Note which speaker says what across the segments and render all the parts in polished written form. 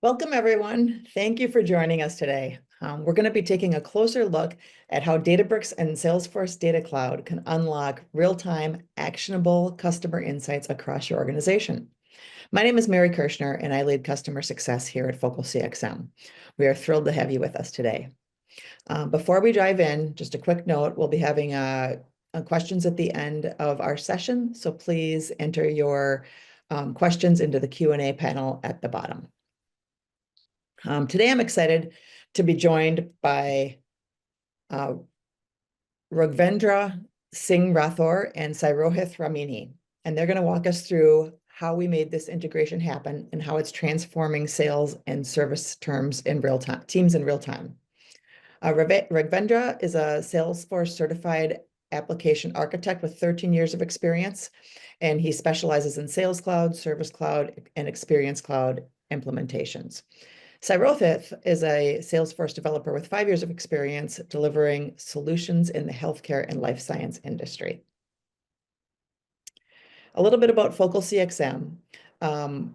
Speaker 1: Welcome, everyone. Thank you for joining us today. We're going to be taking a closer look at how Databricks and Salesforce Data Cloud can unlock real-time, actionable customer insights across your organization. My name is Mary Kirshner, and I lead customer success here at Focal CXM. We are thrilled to have you with us today. Before we dive in, just a quick note, we'll be having questions at the end of our session, so please enter your questions into the Q&A panel at the bottom. Today, I'm excited to be joined by Raghvendra Singh Rathore and Sairohith Ramini, and they're going to walk us through how we made this integration happen and how it's transforming sales and service teams in real time. Raghvendra is a Salesforce certified application architect with 13 years of experience, and he specializes in Sales Cloud, Service Cloud, and Experience Cloud implementations. Sairohith is a Salesforce developer with 5 years of experience delivering solutions in the healthcare and life science industry. A little bit about Focal CXM.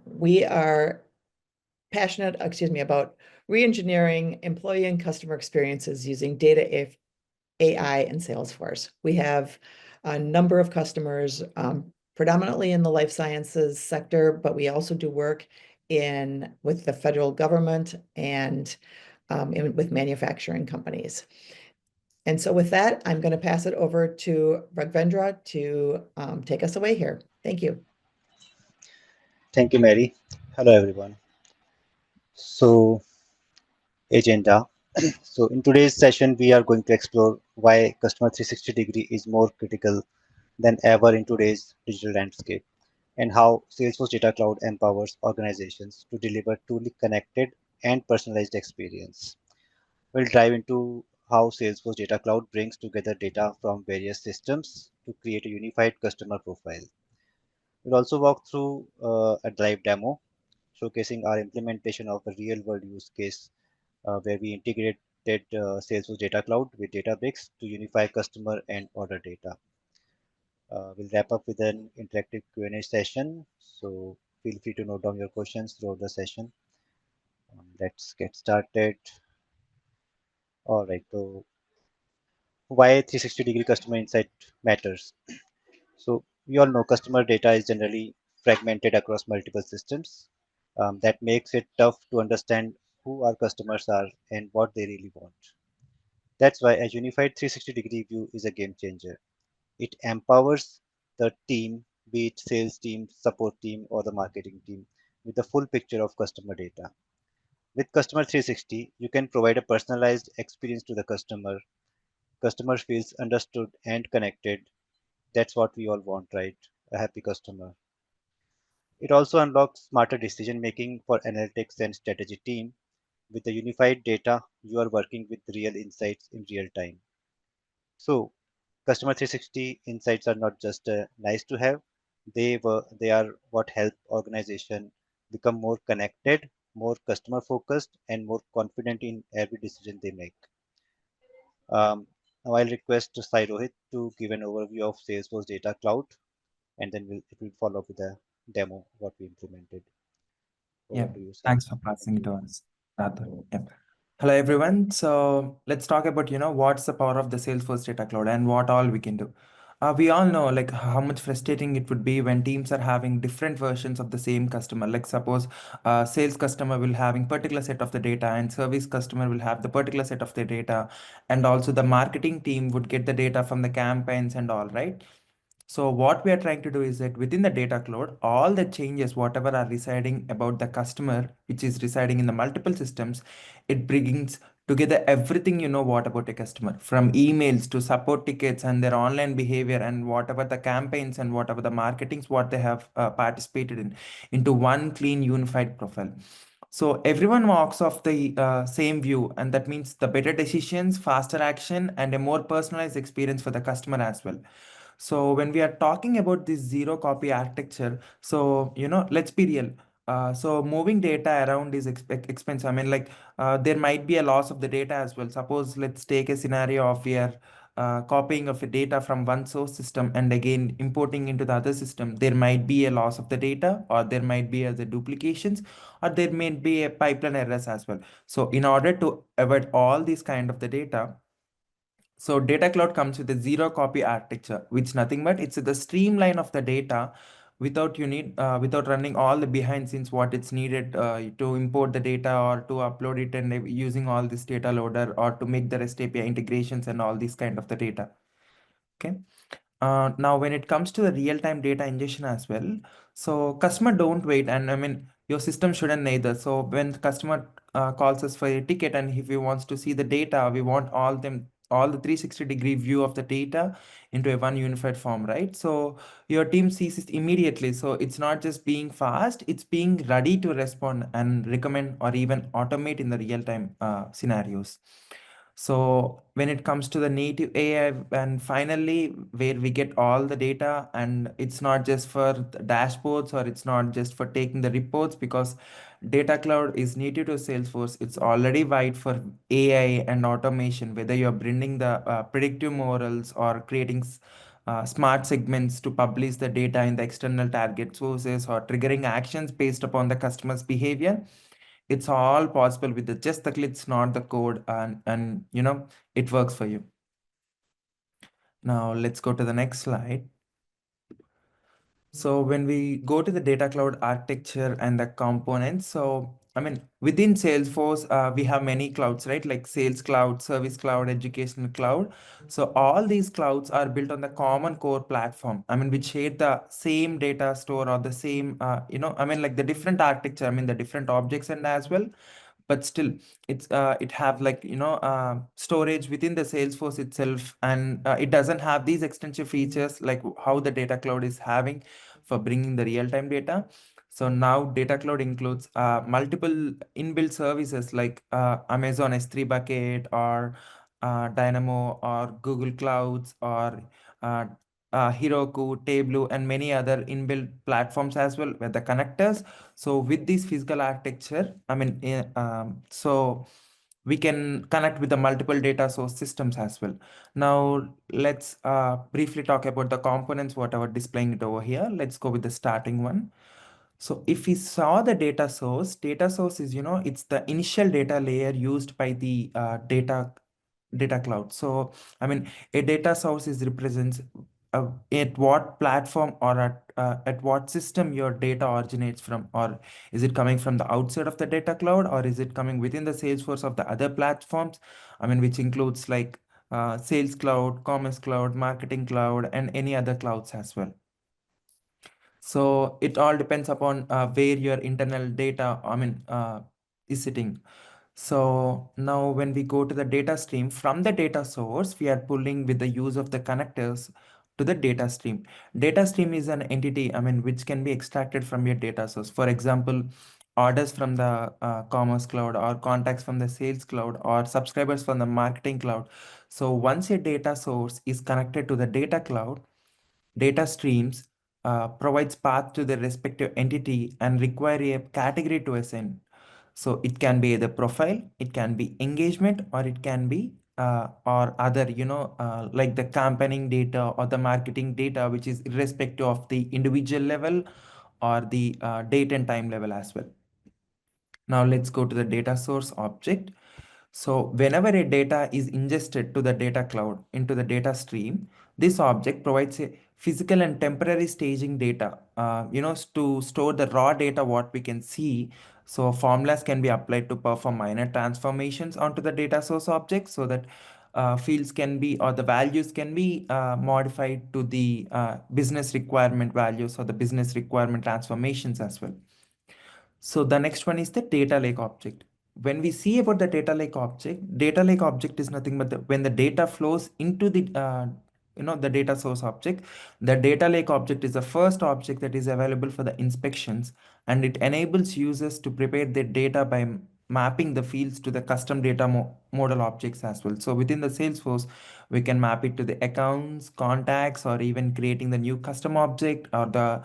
Speaker 1: We are passionate, about re-engineering employee and customer experiences using data, AI, and Salesforce. We have a number of customers, predominantly in the life sciences sector, but we also do work with the federal government and with manufacturing companies. And so with that, I'm going to pass it over to Raghvendra to take us away here. Thank you.
Speaker 2: Thank you, Mary. Hello, everyone. So, agenda. So, in today's session, we are going to explore why Customer 360 degree is more critical than ever in today's digital landscape, and how Salesforce Data Cloud empowers organizations to deliver truly connected and personalized experience. We'll dive into how Salesforce Data Cloud brings together data from various systems to create a unified customer profile. We'll also walk through a live demo showcasing our implementation of a real-world use case where we integrated Salesforce Data Cloud with Databricks to unify customer and order data. We'll wrap up with an interactive Q&A session, so feel free to note down your questions throughout the session. Let's get started. All right, so why 360-degree customer insight matters? So we all know customer data is generally fragmented across multiple systems. That makes it tough to understand who our customers are and what they really want. That's why a unified 360-degree view is a game changer. It empowers the team, be it sales team, support team, or the marketing team, with the full picture of customer data. With Customer 360, you can provide a personalized experience to the customer. Customer feels understood and connected. That's what we all want, right? A happy customer. It also unlocks smarter decision making for analytics and strategy team. With the unified data, you are working with real insights in real time. So, Customer 360 insights are not just nice to have; they are what help organization become more connected, more customer focused, and more confident in every decision they make. Now, I'll request Sai Rohit to give an overview of Salesforce Data Cloud, and then it will follow up with a demo what we implemented. Over
Speaker 3: Yeah,
Speaker 2: to you, Sai.
Speaker 3: thanks for passing it to us, Radha. Yep. Hello, everyone. So let's talk about, what's the power of the Salesforce Data Cloud and what all we can do. We all know like how much frustrating it would be when teams are having different versions of the same customer. Like suppose sales customer will having particular set of the data and service customer will have the particular set of the data, and also the marketing team would get the data from the campaigns and all, right? So what we are trying to do is that within the data cloud, all the changes, whatever are residing about the customer, which is residing in the multiple systems, it brings together everything what about a customer, from emails to support tickets and their online behavior and whatever the campaigns and whatever the marketings, what they have participated in, into one clean unified profile. So everyone walks off the same view, and that means the better decisions, faster action, and a more personalized experience for the customer as well. So when we are talking about this zero copy architecture, so let's be real. So moving data around is expensive. I mean, like there might be a loss of the data as well. Suppose let's take a scenario of where copying of the data from one source system and again importing into the other system, there might be a loss of the data, or there might be the duplications, or there may be a pipeline errors as well. So in order to avoid all these kind of the data, so Data Cloud comes with a zero copy architecture, which nothing but it's the streamline of the data without running all the behind scenes what it's needed to import the data or to upload it and using all this data loader or to make the REST API integrations and all these kind of the data. Okay. Now, when it comes to the real-time data ingestion as well, so customer don't wait, and I mean your system shouldn't neither. So when the customer calls us for a ticket, and if he wants to see the data, we want all the 360-degree view of the data into a one unified form, right? So your team sees it immediately. So it's not just being fast; it's being ready to respond and recommend or even automate in the real-time scenarios. So when it comes to the native AI, and finally where we get all the data, and it's not just for the dashboards or it's not just for taking the reports, because Data Cloud is native to Salesforce. It's already wide for AI and automation, whether you're bringing the predictive models or creating smart segments to publish the data in the external target sources or triggering actions based upon the customer's behavior. It's all possible with just the clicks, not the code, and it works for you. Now let's go to the next slide. So when we go to the Data Cloud architecture and the components, so I mean within Salesforce, we have many clouds, right? Like Sales Cloud, Service Cloud, Educational Cloud. So all these clouds are built on the common core platform. I mean, which share the same data store or the same, I mean, like the different architecture. I mean, the different objects and as well, but still it have like storage within the Salesforce itself, and it doesn't have these extensive features like how the Data Cloud is having for bringing the real-time data. So now Data Cloud includes multiple inbuilt services like Amazon S3 bucket or Dynamo or Google Clouds or uh, Heroku, Tableau, and many other inbuilt platforms as well with the connectors. So with this physical architecture, I mean, so we can connect with the multiple data source systems as well. Now let's briefly talk about the components, whatever displaying it over here. Let's go with the starting one. So if we saw the data source is, it's the initial data layer used by the data cloud. So, I mean, a data source is represents at what platform or at what system your data originates from, or is it coming from the outside of the data cloud, or is it coming within the Salesforce of the other platforms? I mean, which includes like Sales Cloud, Commerce Cloud, Marketing Cloud, and any other clouds as well. So it all depends upon where your internal data, is sitting. So now when we go to the data stream, from the data source, we are pulling with the use of the connectors to the data stream. Data stream is an entity, I mean, which can be extracted from your data source. For example, orders from the Commerce Cloud, or contacts from the Sales Cloud, or subscribers from the Marketing Cloud. So once your data source is connected to the data cloud, data streams provides path to the respective entity and require a category to assign. So it can be the profile, it can be engagement, or it can be or other, like the campaigning data or the marketing data, which is irrespective of the individual level or the date and time level as well. Now let's go to the data source object. So whenever a data is ingested to the data cloud into the data stream, this object provides a physical and temporary staging data, to store the raw data, what we can see. So formulas can be applied to perform minor transformations onto the data source object, so that fields can be, or the values can be modified to the business requirement values or the business requirement transformations as well. So the next one is the data lake object. When we see about the data lake object is nothing but when the data flows into the the data source object, the data lake object is the first object that is available for the inspections, and it enables users to prepare their data by mapping the fields to the custom data model objects as well. So within the Salesforce, we can map it to the accounts, contacts, or even creating the new custom object, or the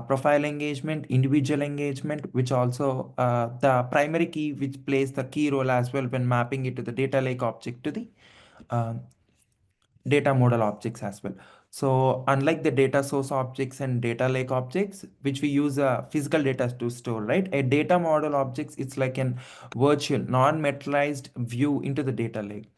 Speaker 3: profile engagement, individual engagement, which also the primary key, which plays the key role as well when mapping it to the data lake object to the uh, data model objects as well. So unlike the data source objects and data lake objects, which we use physical data to store, right? A data model objects, it's like an virtual, non-metalized view into the data lake.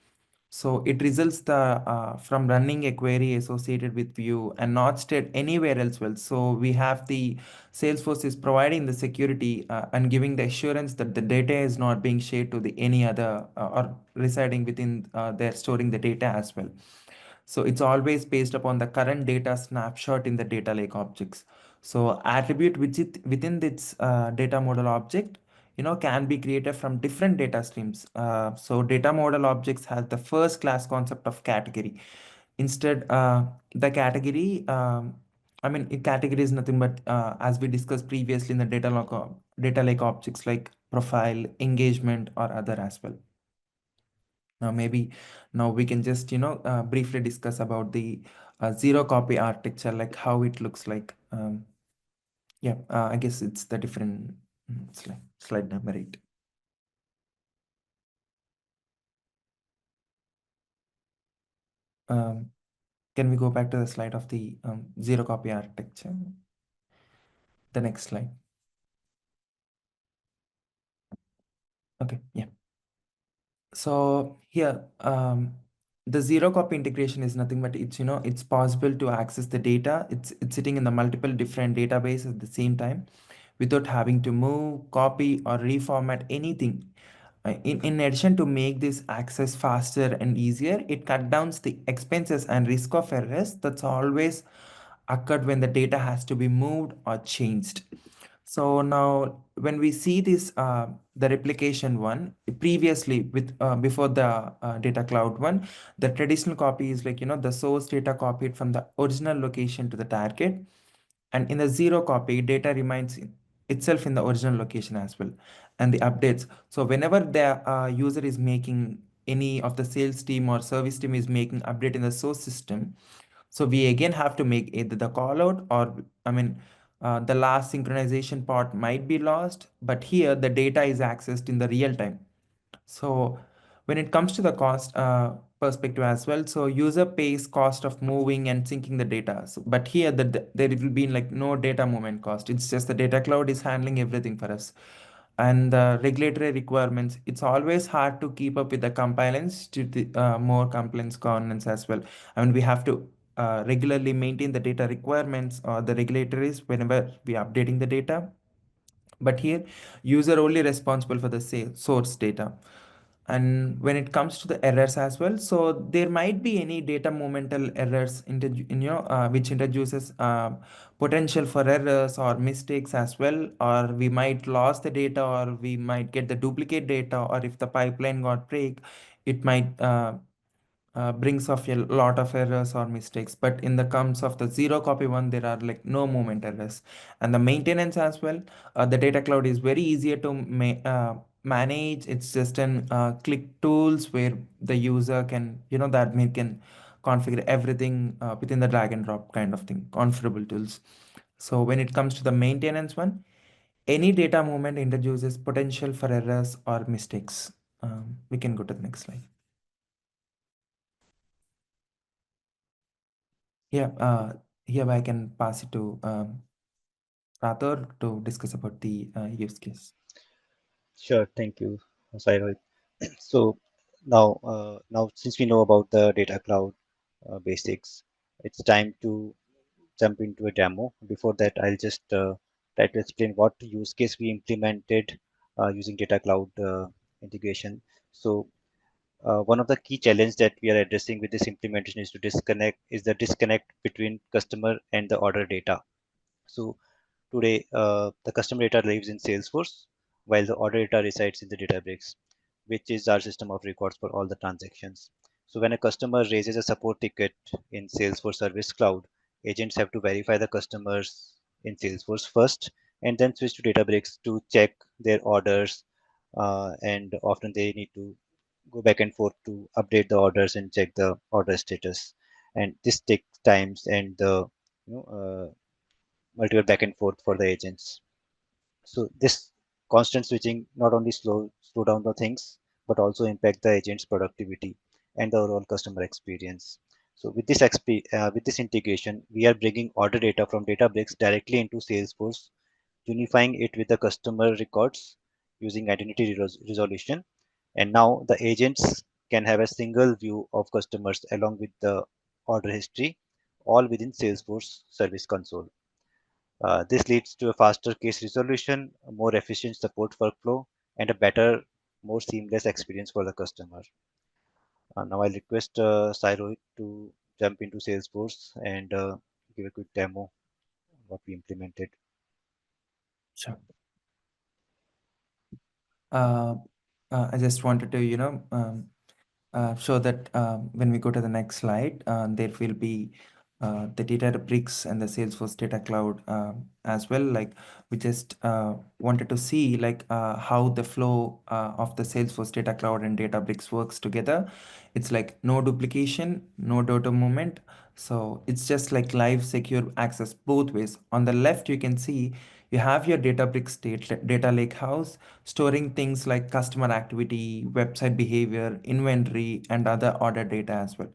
Speaker 3: So it results from running a query associated with view and not stored anywhere else. Well, so we have the Salesforce is providing the security and giving the assurance that the data is not being shared to the any other or residing within their storing the data as well. So it's always based upon the current data snapshot in the data lake objects. So attribute within this data model object, can be created from different data streams. So data model objects has the first class concept of category. Instead, the category, category is nothing but, as we discussed previously in the data lake objects like profile, engagement, or other as well. Now, maybe now we can just, briefly discuss about the zero copy architecture, like how it looks like. Yeah, I guess it's the different slide number 8. Can we go back to the slide of the zero copy architecture? The next slide. Okay, yeah. So here, the zero copy integration is nothing but it's possible to access the data. It's sitting in the multiple different databases at the same time without having to move, copy, or reformat anything. In addition to make this access faster and easier, it cut down the expenses and risk of errors that's always occurred when the data has to be moved or changed. So now when we see this, the replication one, previously with before the data cloud one, the traditional copy is like, the source data copied from the original location to the target. And in the zero copy, data remains itself in the original location as well. And the updates. So whenever the user is making any of the sales team or service team is making update in the source system, so we again have to make either the call out or, the last synchronization part might be lost, but here the data is accessed in the real time. So when it comes to the cost perspective as well, so user pays cost of moving and syncing the data. So, but here there will be like no data movement cost. It's just the data cloud is handling everything for us. And the regulatory requirements, it's always hard to keep up with the compliance to the more compliance governance as well. We have to regularly maintain the data requirements or the regulatories whenever we are updating the data. But here, user only responsible for the source data. And when it comes to the errors as well, so there might be any data movemental errors which introduces potential for errors or mistakes as well, or we might lose the data, or we might get the duplicate data, or if the pipeline got break, it might brings of a lot of errors or mistakes. But in the comes of the zero copy one, there are like no movement errors. And the maintenance as well, the data cloud is very easier to manage. It's just an click tools where the user can, the admin can configure everything within the drag and drop kind of thing, configurable tools. So when it comes to the maintenance one, any data movement introduces potential for errors or mistakes. We can go to the next slide. Yeah, here I can pass it to Rathor to discuss about the use case.
Speaker 2: Sure, thank you, Sairaj. So now since we know about the data cloud basics, it's time to jump into a demo. Before that, I'll just try to explain what use case we implemented using data cloud integration. So one of the key challenges that we are addressing with this implementation is the disconnect between customer and the order data. So today, the customer data lives in Salesforce, while the order data resides in the Databricks, which is our system of records for all the transactions. So when a customer raises a support ticket in Salesforce Service Cloud, agents have to verify the customers in Salesforce first, and then switch to Databricks to check their orders. And often they need to go back and forth to update the orders and check the order status. And this takes times and the you know, multiple back and forth for the agents. So this constant switching not only slow down the things, but also impact the agent's productivity and the overall customer experience. So with this integration, we are bringing order data from Databricks directly into Salesforce, unifying it with the customer records using identity resolution. And now the agents can have a single view of customers along with the order history, all within Salesforce Service Console. This leads to a faster case resolution, a more efficient support workflow, and a better, more seamless experience for the customer. Now I'll request Sairo to jump into Salesforce and give a quick demo what we implemented.
Speaker 3: Sure. Uh, I just wanted to, show that when we go to the next slide, there will be the Databricks and the Salesforce Data Cloud as well. Like we just wanted to see like how the flow of the Salesforce Data Cloud and Databricks works together. It's like no duplication, no data movement. So it's just like live secure access both ways. On the left, you can see you have your Databricks data lake house storing things like customer activity, website behavior, inventory, and other order data as well.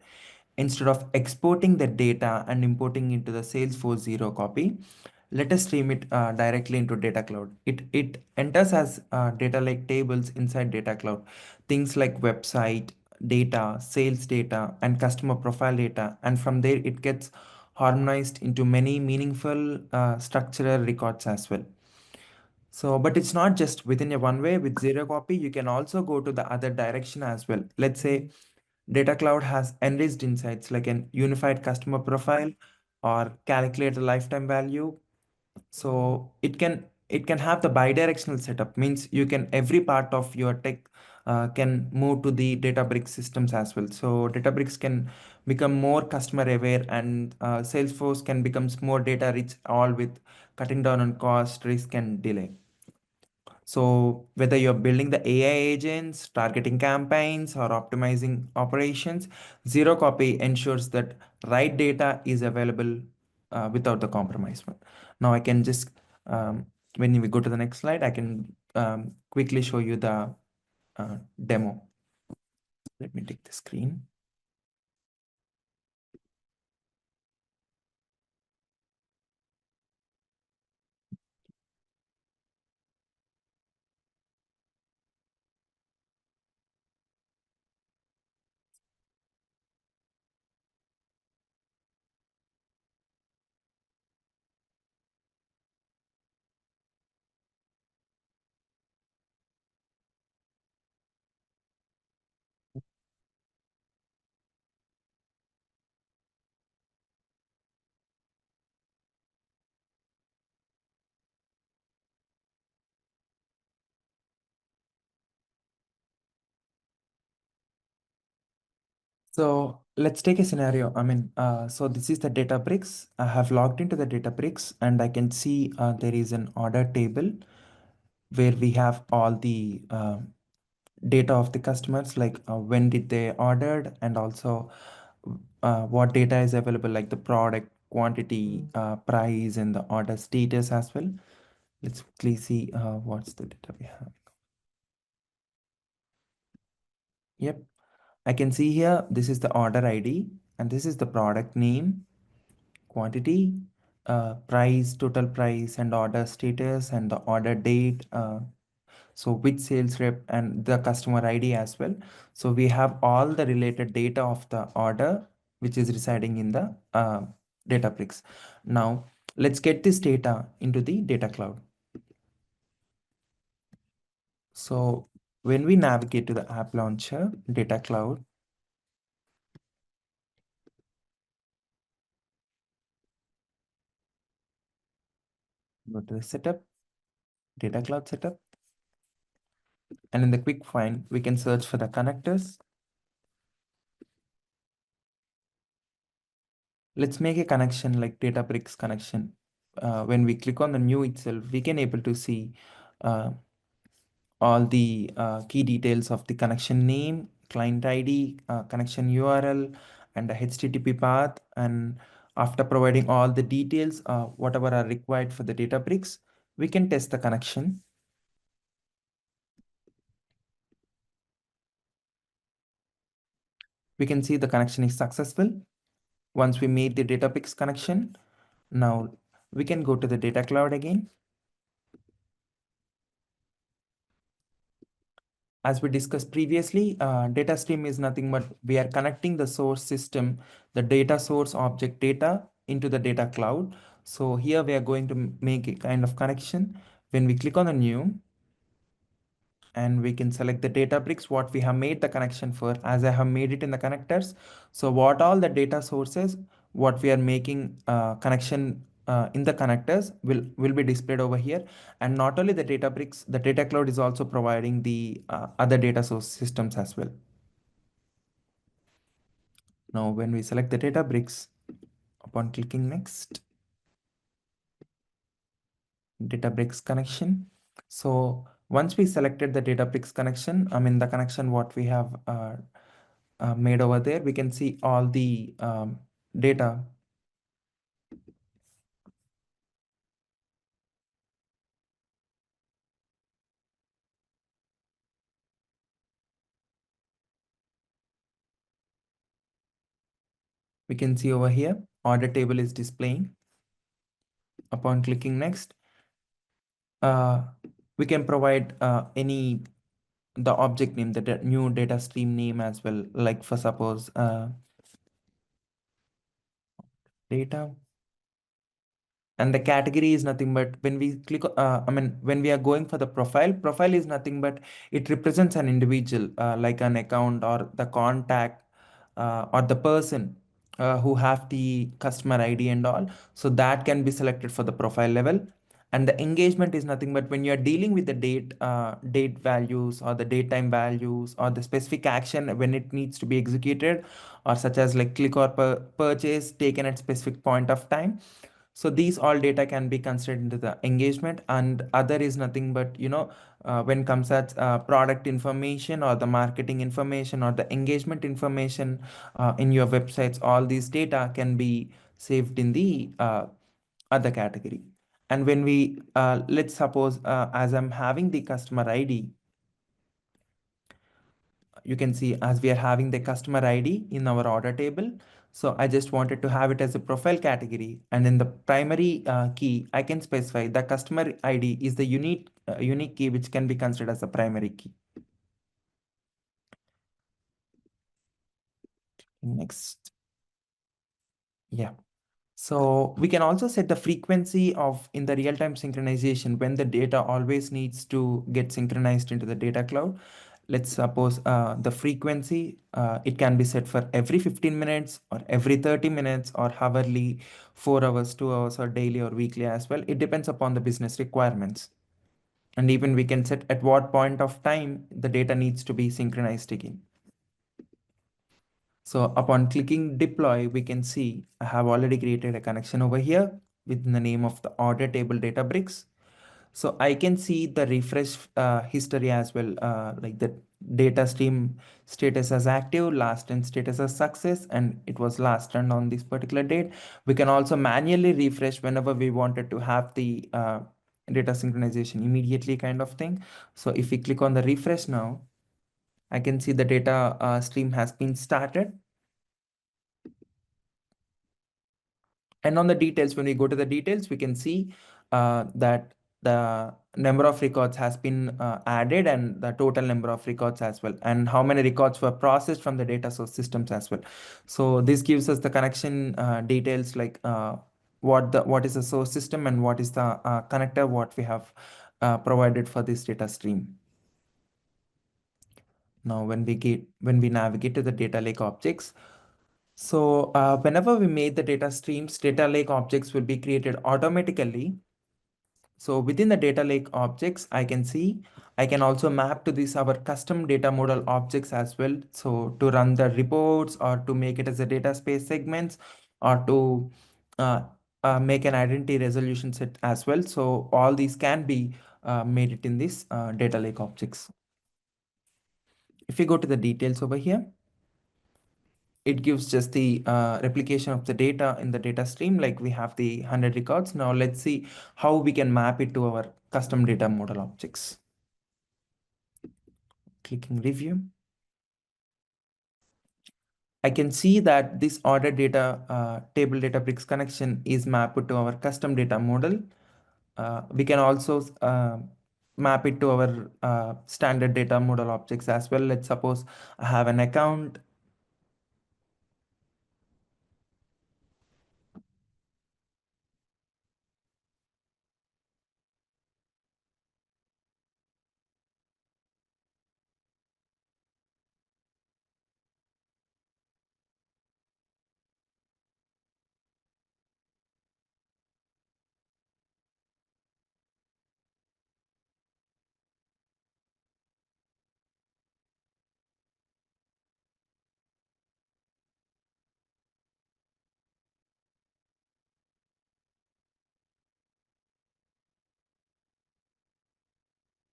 Speaker 3: Instead of exporting the data and importing into the Salesforce zero copy, let us stream it directly into Data Cloud. It enters as data lake tables inside Data Cloud. Things like website, data, sales data, and customer profile data. And from there, it gets harmonized into many meaningful structural records as well. So, but it's not just within a one way with zero copy. You can also go to the other direction as well. Let's say Data Cloud has enriched insights like an unified customer profile or calculate the lifetime value. So it can have the bidirectional setup, means you can every part of your tech can move to the Databricks systems as well. So Databricks can become more customer aware, and Salesforce can becomes more data rich, all with cutting down on cost, risk, and delay. So whether you're building the AI agents, targeting campaigns, or optimizing operations, zero copy ensures that right data is available without the compromise. Now I can just, when we go to the next slide, I can quickly show you the demo. Let me take the screen. So let's take a scenario. So this is the Databricks. I have logged into the Databricks and I can see there is an order table where we have all the data of the customers, like when did they ordered, and also what data is available, like the product quantity, price, and the order status as well. Let's quickly see what's the data we have. Yep, I can see here this is the order ID and this is the product name, quantity, price, total price, and order status, and the order date. So which sales rep and the customer ID as well. So we have all the related data of the order which is residing in the Databricks. Now let's get this data into the Data Cloud. So when we navigate to the app launcher, Data Cloud, go to the setup, Data Cloud setup, and in the quick find, we can search for the connectors. Let's make a connection like Databricks connection. When we click on the new itself, we can able to see all the key details of the connection name, client ID, connection URL, and the HTTP path. And after providing all the details, whatever are required for the Databricks, we can test the connection. We can see the connection is successful. once we made the Databricks connection. Now we can go to the data cloud again. As we discussed previously, data stream is nothing but we are connecting the source system, the data source object data into the data cloud. So here we are going to make a kind of connection. When we click on the new, and we can select the Databricks, what we have made the connection for, as I have made it in the connectors. So what all the data sources, what we are making connection in the connectors will be displayed over here. And not only the Databricks, the data cloud is also providing the other data source systems as well. Now, when we select the Databricks, upon clicking next, Databricks connection. So once we selected the Databricks connection, the connection what we have made over there, we can see all the data. We can see over here, order table is displaying. Upon clicking next, uh, we can provide any the object name, the new data stream name as well. Like for suppose data. And the category is nothing but when we click, when we are going for the profile is nothing but it represents an individual, like an account or the contact, or the person who have the customer ID and all. So that can be selected for the profile level. And the engagement is nothing but when you are dealing with the date values or the date time values or the specific action when it needs to be executed, or such as like click or purchase taken at specific point of time. So these all data can be considered into the engagement. And other is nothing but when comes at product information or the marketing information or the engagement information in your websites, all these data can be saved in the other category. And when we let's suppose as I'm having the customer ID, you can see as we are having the customer ID in our order table. So I just wanted to have it as a profile category. And in the primary key, I can specify the customer ID is the unique key, which can be considered as a primary key. Next. Yeah. So we can also set the frequency of in the real-time synchronization when the data always needs to get synchronized into the data cloud. Let's suppose the frequency, it can be set for every 15 minutes or every 30 minutes or hourly, 4 hours, 2 hours, or daily or weekly as well. It depends upon the business requirements. And even we can set at what point of time the data needs to be synchronized again. So upon clicking deploy, we can see I have already created a connection over here with the name of the order table Databricks. So I can see the refresh history as well, like the data stream status as active, last run status as success, and it was last run on this particular date. We can also manually refresh whenever we wanted to have the data synchronization immediately kind of thing. So if we click on the refresh now, I can see the data stream has been started. And on the details, when we go to the details, we can see that the number of records has been added and the total number of records as well, and how many records were processed from the data source systems as well. So this gives us the connection details, like what is the source system and what is the connector what we have provided for this data stream. Now when we navigate to the data lake objects, so whenever we made the data streams, data lake objects will be created automatically. So within the data lake objects, I can see I can also map to this our custom data model objects as well. So to run the reports or to make it as a data space segments or to uh, make an identity resolution set as well. So all these can be made it in this data lake objects. If we go to the details over here, it gives just the replication of the data in the data stream, like we have the 100 records. Now let's see how we can map it to our custom data model objects. Clicking review. I can see that this order data table Databricks connection is mapped to our custom data model. We can also map it to our standard data model objects as well. Let's suppose I have an account.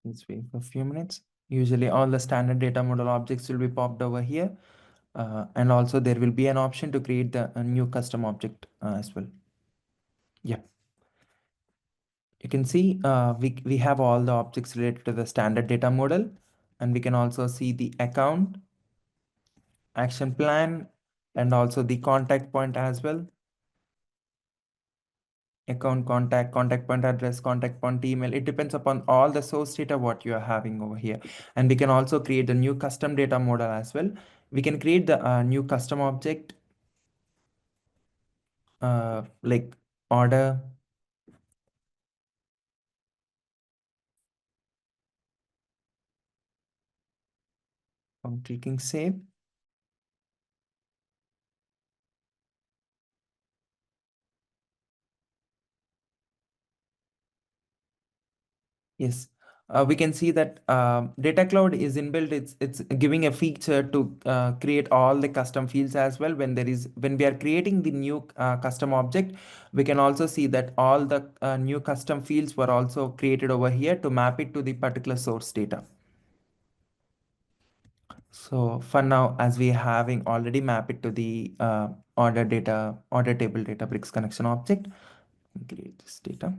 Speaker 3: Let's wait for a few minutes. Usually all the standard data model objects will be popped over here. And also there will be an option to create a new custom object as well. Yeah. You can see we have all the objects related to the standard data model, and we can also see the account, action plan, and also the contact point as well. Account contact, contact point address, contact point email. It depends upon all the source data what you are having over here. And we can also create a new custom data model as well. We can create the new custom object like order. I'm clicking save. Yes, we can see that Data Cloud is inbuilt. It's giving a feature to create all the custom fields as well. When we are creating the new custom object, we can also see that all the new custom fields were also created over here to map it to the particular source data. So for now, as we having already mapped it to the order table Databricks connection object, create this data.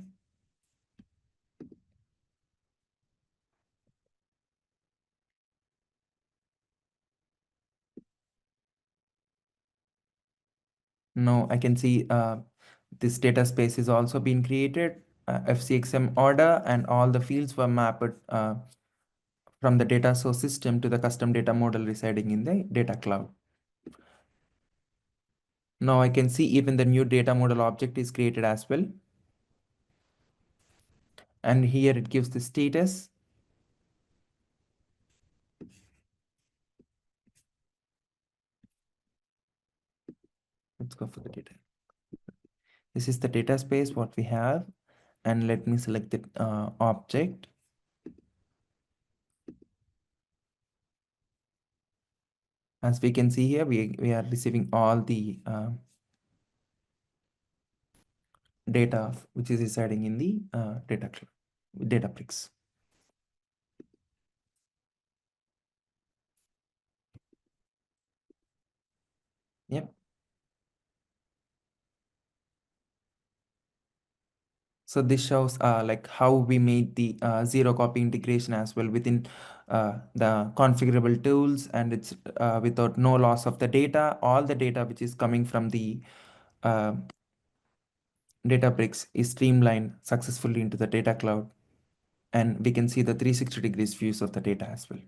Speaker 3: Now I can see this data space is also being created, FCXM order, and all the fields were mapped from the data source system to the custom data model residing in the data cloud. Now I can see even the new data model object is created as well. And here it gives the status. Let's go for the data. This is the data space what we have. And let me select the object. As we can see here, we are receiving all the data which is residing in the Databricks. Yep. So this shows like how we made the zero copy integration as well within the configurable tools, and it's without no loss of the data. All the data which is coming from the uh, Databricks is streamlined successfully into the data cloud, and we can see the 360 degrees views of the data as well.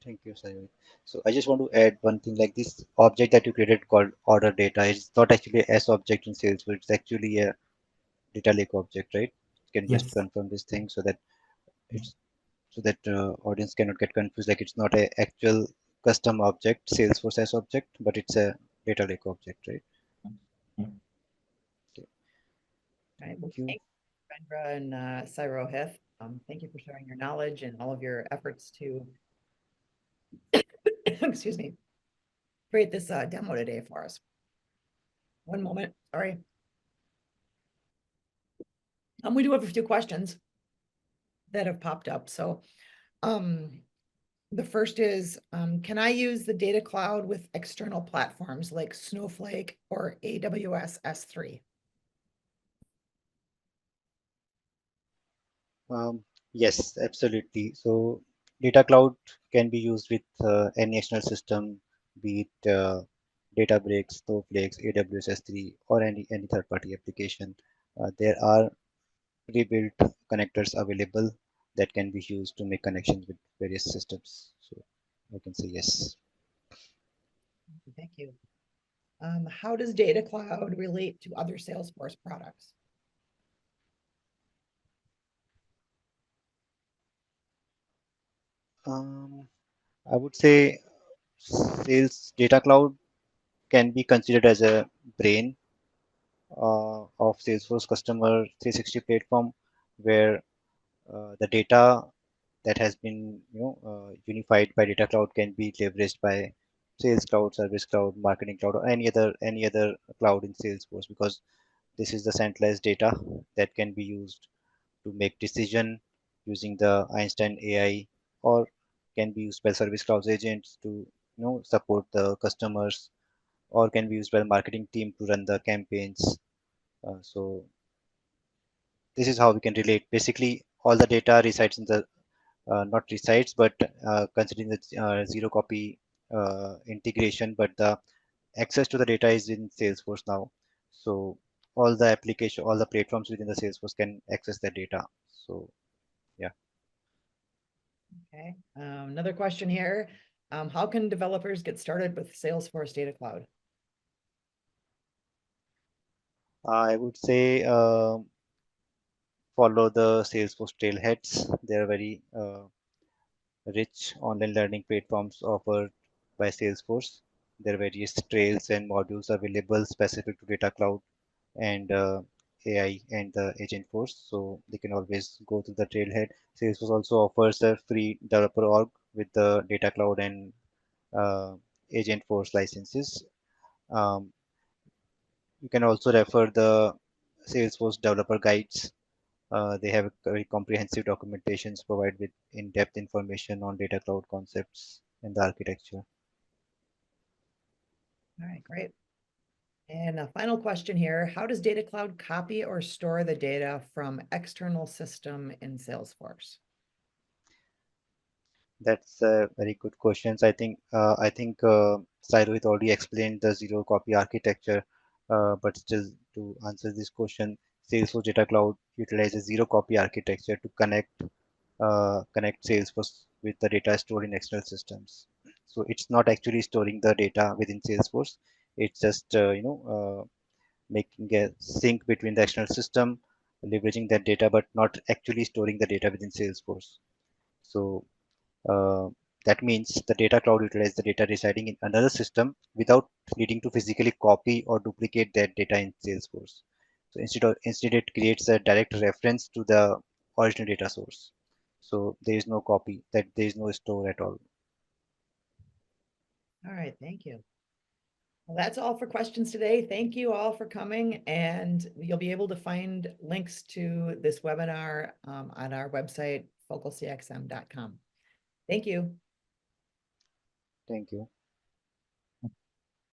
Speaker 2: Thank you, Sayuri. So I just want to add one thing, like this object that you created called order data is not actually a S object in Salesforce. It's actually a data lake object, right? Can you just
Speaker 3: Yes.
Speaker 2: confirm this thing so that it's audience cannot get confused? Like it's not a actual custom object, Salesforce S object, but it's a data lake object, right?
Speaker 3: Yeah.
Speaker 2: Okay.
Speaker 1: Right. Well,
Speaker 2: Thank you.
Speaker 1: thank you, Rendra and Sirohith. Thank you for sharing your knowledge and all of your efforts to, excuse me, create this demo today for us. One moment, sorry. We do have a few questions that have popped up. So the first is, can I use the data cloud with external platforms like Snowflake or AWS S3?
Speaker 2: Yes, absolutely. So Data Cloud can be used with any external system, be it Databricks, Snowflake, AWS S3, or any third-party application. There are pre-built connectors available that can be used to make connections with various systems. So I can say yes.
Speaker 1: Thank you. How does Data Cloud relate to other Salesforce products?
Speaker 2: I would say Sales Data Cloud can be considered as a brain of Salesforce Customer 360 platform, where the data that has been unified by Data Cloud can be leveraged by Sales Cloud, Service Cloud, Marketing Cloud, or any other cloud in Salesforce, because this is the centralized data that can be used to make decision using the Einstein AI, or can be used by Service Cloud agents to support the customers, or can be used by the marketing team to run the campaigns. So this is how we can relate. Basically, all the data resides in the not resides, but considering the zero copy integration, but the access to the data is in Salesforce now. So all the platforms within the Salesforce can access that data. So yeah.
Speaker 1: Okay. Another question here. How can developers get started with Salesforce Data Cloud?
Speaker 2: I would say follow the Salesforce trailheads. They are very rich online learning platforms offered by Salesforce. There are various trails and modules available specific to Data Cloud and AI and the Agent Force. So they can always go to the trailhead. Salesforce also offers a free developer org with the Data Cloud and uh, Agent Force licenses. Um, you can also refer the Salesforce developer guides. They have very comprehensive documentations provide with in-depth information on data cloud concepts and the architecture.
Speaker 1: All right, great. And a final question here. How does Data Cloud copy or store the data from external system in Salesforce?
Speaker 2: That's a very good questions. I think Sairohit already explained the zero copy architecture, but still to answer this question, Salesforce Data Cloud utilizes zero copy architecture to connect Salesforce with the data stored in external systems. So it's not actually storing the data within Salesforce. It's just making a sync between the external system, leveraging that data, but not actually storing the data within Salesforce. So uh, that means the data cloud utilizes the data residing in another system without needing to physically copy or duplicate that data in Salesforce. So instead it creates a direct reference to the original data source. So there is no copy, that there is no store at all.
Speaker 1: All right, thank you. Well, that's all for questions today. Thank you all for coming, and you'll be able to find links to this webinar on our website, focalcxm.com. Thank you.
Speaker 2: Thank you.